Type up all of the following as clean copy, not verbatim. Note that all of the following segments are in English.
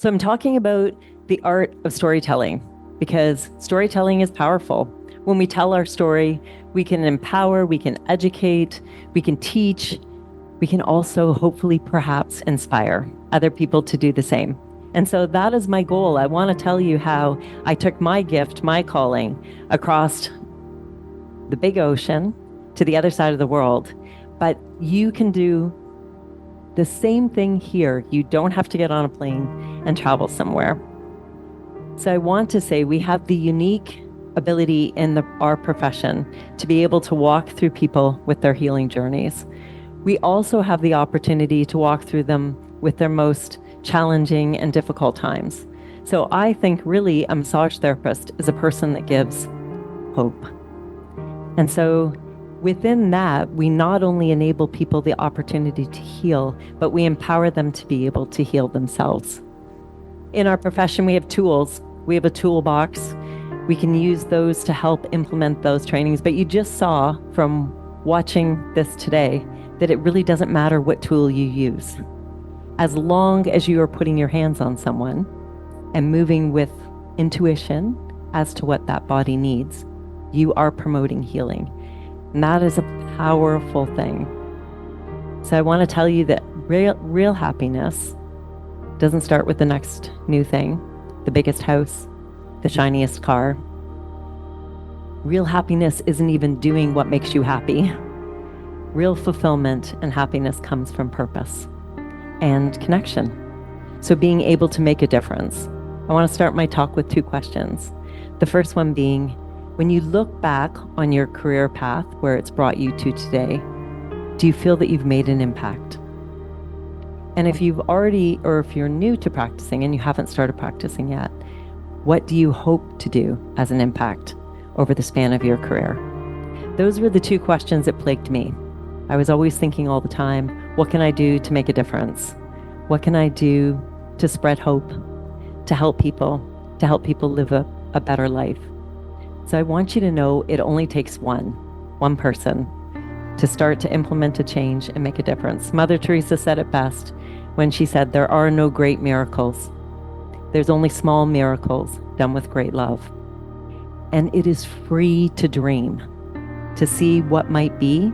So I'm talking about the art of storytelling because storytelling is powerful. When we tell our story, we can empower, we can educate, we can teach, we can also hopefully perhaps inspire other people to do the same. And so that is my goal. I want to tell you how I took my gift, my calling across the big ocean to the other side of the world. But you can do the same thing here. You don't have to get on a plane and travel somewhere. So I want to say we have the unique ability in our profession to be able to walk through people with their healing journeys. We also have the opportunity to walk through them with their most challenging and difficult times. So I think really a massage therapist is a person that gives hope. And so within that, we not only enable people the opportunity to heal, but we empower them to be able to heal themselves. In our profession, we have tools. We have a toolbox. We can use those to help implement those trainings. But you just saw from watching this today that it really doesn't matter what tool you use. As long as you are putting your hands on someone and moving with intuition as to what that body needs, you are promoting healing. And that is a powerful thing. So I want to tell you that real happiness doesn't start with the next new thing, the biggest house, the shiniest car. Real happiness isn't even doing what makes you happy. Real fulfillment and happiness comes from purpose and connection. So being able to make a difference. I want to start my talk with two questions. The first one being, when you look back on your career path where it's brought you to today, do you feel that you've made an impact? And if you've already, or if you're new to practicing and you haven't started practicing yet, what do you hope to do as an impact over the span of your career? Those were the two questions that plagued me. I was always thinking all the time, what can I do to make a difference? What can I do to spread hope, to help people live a better life? So I want you to know it only takes one person to start to implement a change and make a difference. Mother Teresa said it best when she said, there are no great miracles. There's only small miracles done with great love. And it is free to dream, to see what might be,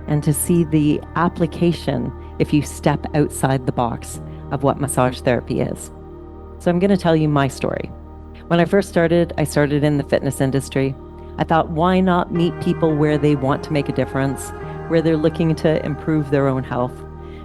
and to see the application if you step outside the box of what massage therapy is. So I'm going to tell you my story. When I first started, I started in the fitness industry. I thought, why not meet people where they want to make a difference, where they're looking to improve their own health?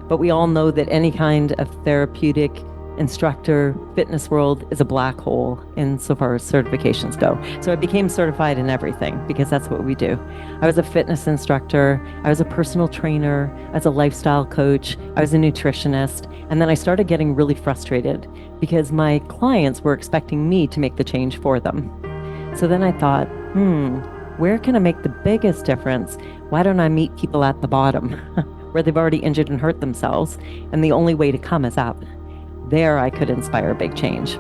But we all know that any kind of therapeutic instructor fitness world is a black hole insofar as certifications go. So I became certified in everything because that's what we do. I was a fitness instructor, I was a personal trainer, I was a lifestyle coach, I was a nutritionist, and then I started getting really frustrated because my clients were expecting me to make the change for them. So then I thought, where can I make the biggest difference? Why don't I meet people at the bottom where they've already injured and hurt themselves, and the only way to come is up? There I could inspire a big change.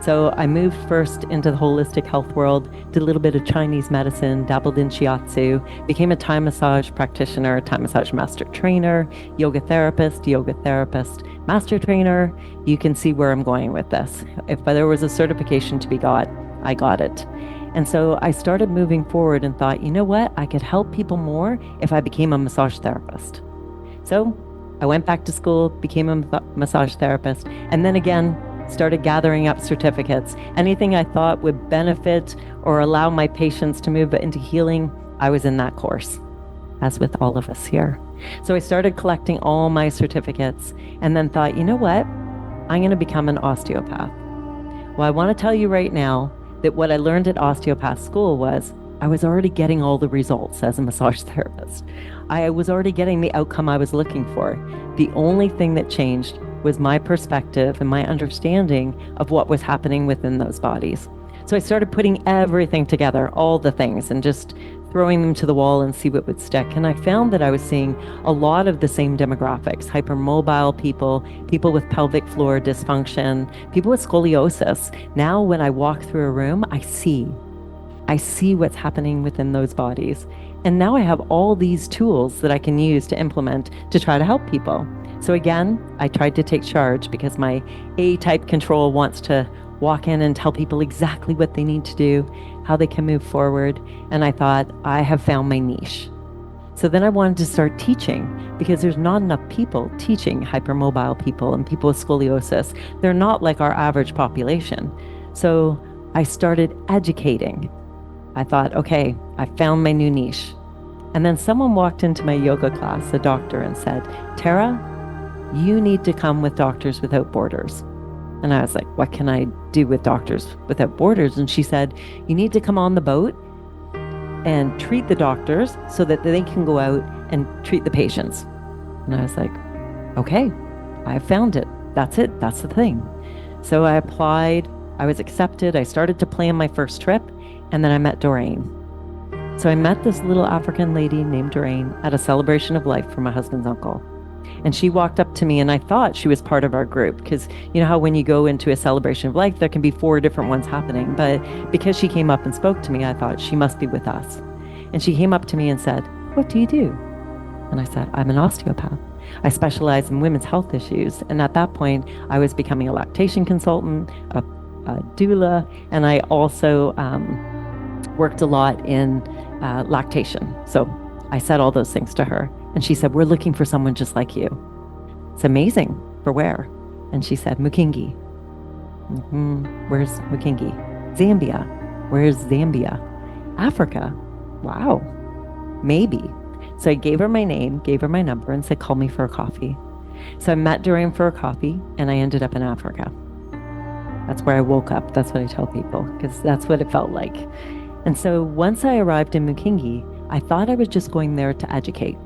So I moved first into the holistic health world, did a little bit of Chinese medicine, dabbled in shiatsu, became a Thai massage practitioner, Thai massage master trainer, yoga therapist, master trainer. You can see where I'm going with this. If there was a certification to be got, I got it. And so I started moving forward and thought, you know what? I could help people more if I became a massage therapist. So I went back to school, became a massage therapist, and then again, started gathering up certificates. Anything I thought would benefit or allow my patients to move into healing, I was in that course, as with all of us here. So I started collecting all my certificates and then thought, you know what? I'm going to become an osteopath. Well, I want to tell you right now that what I learned at osteopath school was I was already getting all the results as a massage therapist. I was already getting the outcome I was looking for. The only thing that changed was my perspective and my understanding of what was happening within those bodies. So I started putting everything together, all the things, and just throwing them to the wall and see what would stick. And I found that I was seeing a lot of the same demographics: hypermobile people, people with pelvic floor dysfunction, people with scoliosis. Now when I walk through a room, I see what's happening within those bodies. And now I have all these tools that I can use to implement to try to help people. So again, I tried to take charge because my A-type control wants to walk in and tell people exactly what they need to do, how they can move forward. And I thought, I have found my niche. So then I wanted to start teaching because there's not enough people teaching hypermobile people and people with scoliosis. They're not like our average population. So I started educating. I thought, okay, I found my new niche. And then someone walked into my yoga class, a doctor, and said, Tara, you need to come with Doctors Without Borders. And I was like, what can I do with Doctors Without Borders? And she said, you need to come on the boat and treat the doctors so that they can go out and treat the patients. And I was like, okay, I found it. That's it. That's the thing. So I applied. I was accepted. I started to plan my first trip. And then I met Doreen. So I met this little African lady named Doreen at a celebration of life for my husband's uncle. And she walked up to me and I thought she was part of our group because you know how when you go into a celebration of life, there can be 4 different ones happening. But because she came up and spoke to me, I thought she must be with us. And she came up to me and said, what do you do? And I said, I'm an osteopath. I specialize in women's health issues. And at that point, I was becoming a lactation consultant, a doula, and I also worked a lot in lactation. So I said all those things to her. And she said, we're looking for someone just like you. It's amazing. For where? And she said, Mukingi. Where's Mukingi? Zambia. Where's Zambia? Africa. Wow. Maybe. So I gave her my name, gave her my number, and said, call me for a coffee. So I met Doreen for a coffee, and I ended up in Africa. That's where I woke up. That's what I tell people, because that's what it felt like. And so once I arrived in Mukingi, I thought I was just going there to educate.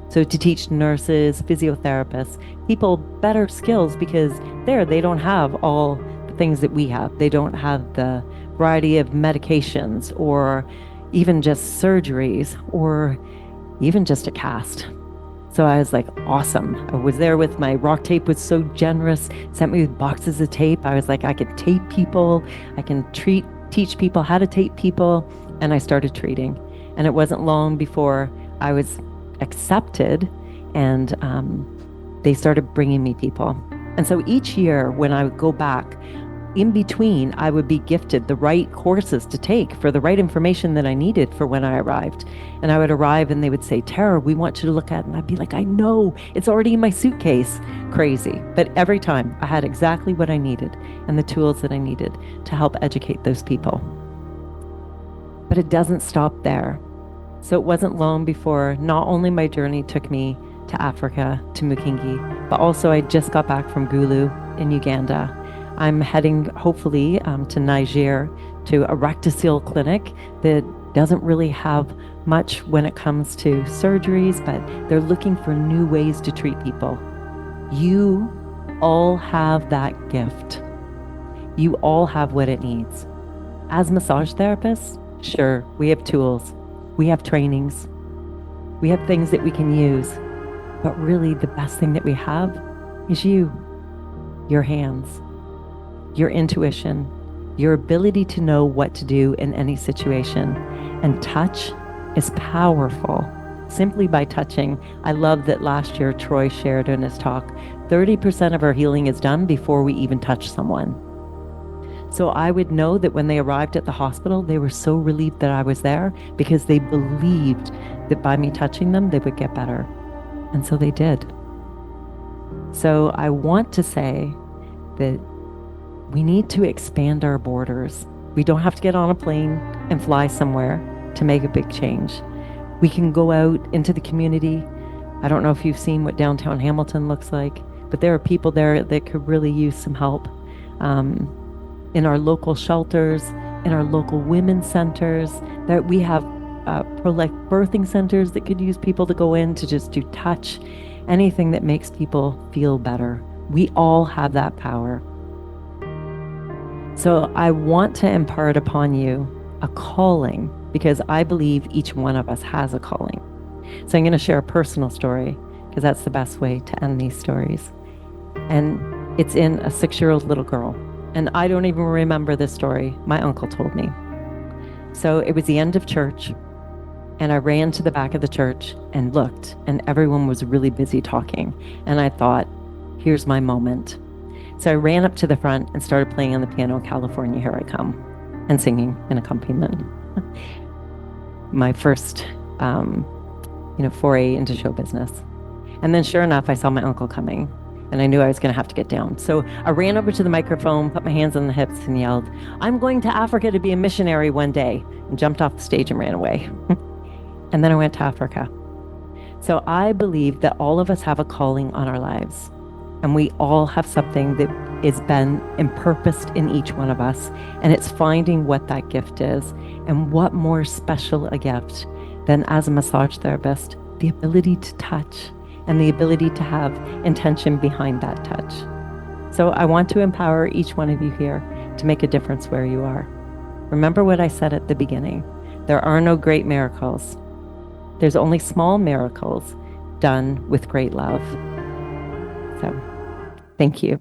So to teach nurses, physiotherapists, people better skills because there they don't have all the things that we have. They don't have the variety of medications or even just surgeries or even just a cast. So I was like, awesome. I was there with my rock tape was so generous, sent me with boxes of tape. I was like, I can tape people. I can teach people how to tape people. And I started treating. And it wasn't long before I was accepted and they started bringing me people. And so each year when I would go back, in between, I would be gifted the right courses to take for the right information that I needed for when I arrived. And I would arrive and they would say, Tara, we want you to look at it. And I'd be like, I know, it's already in my suitcase. Crazy. But every time I had exactly what I needed and the tools that I needed to help educate those people. But it doesn't stop there. So it wasn't long before not only my journey took me to Africa, to Mukingi, but also I just got back from Gulu in Uganda. I'm heading hopefully to Niger to a rectocele clinic that doesn't really have much when it comes to surgeries, but they're looking for new ways to treat people. You all have that gift. You all have what it needs. As massage therapists, sure, we have tools. We have trainings. We have things that we can use. But really, the best thing that we have is you, your hands, your intuition, your ability to know what to do in any situation. And touch is powerful. Simply by touching, I love that last year Troy shared in his talk, 30% of our healing is done before we even touch someone. So I would know that when they arrived at the hospital, they were so relieved that I was there because they believed that by me touching them, they would get better. And so they did. So I want to say that we need to expand our borders. We don't have to get on a plane and fly somewhere to make a big change. We can go out into the community. I don't know if you've seen what downtown Hamilton looks like, but there are people there that could really use some help. In our local shelters, in our local women's centers, that we have pro-life birthing centers that could use people to go in to just do touch, anything that makes people feel better. We all have that power. So I want to impart upon you a calling because I believe each one of us has a calling. So I'm going to share a personal story because that's the best way to end these stories. And it's in a 6-year-old little girl. And I don't even remember this story. My uncle told me. So it was the end of church And I ran to the back of the church and looked, and everyone was really busy talking. And I thought, here's my moment. So I ran up to the front and started playing on the piano, California, Here I Come, and singing an accompaniment. My first, foray into show business. And then sure enough, I saw my uncle coming, and I knew I was going to have to get down. So I ran over to the microphone, put my hands on the hips, and yelled, "I'm going to Africa to be a missionary one day," and jumped off the stage and ran away. And then I went to Africa. So I believe that all of us have a calling on our lives, and we all have something that is been and purposed in each one of us, and it's finding what that gift is. And what more special a gift than, as a massage therapist, the ability to touch and the ability to have intention behind that touch. So I want to empower each one of you here to make a difference where you are. Remember what I said at the beginning. There are no great miracles. There's only small miracles done with great love. So, thank you.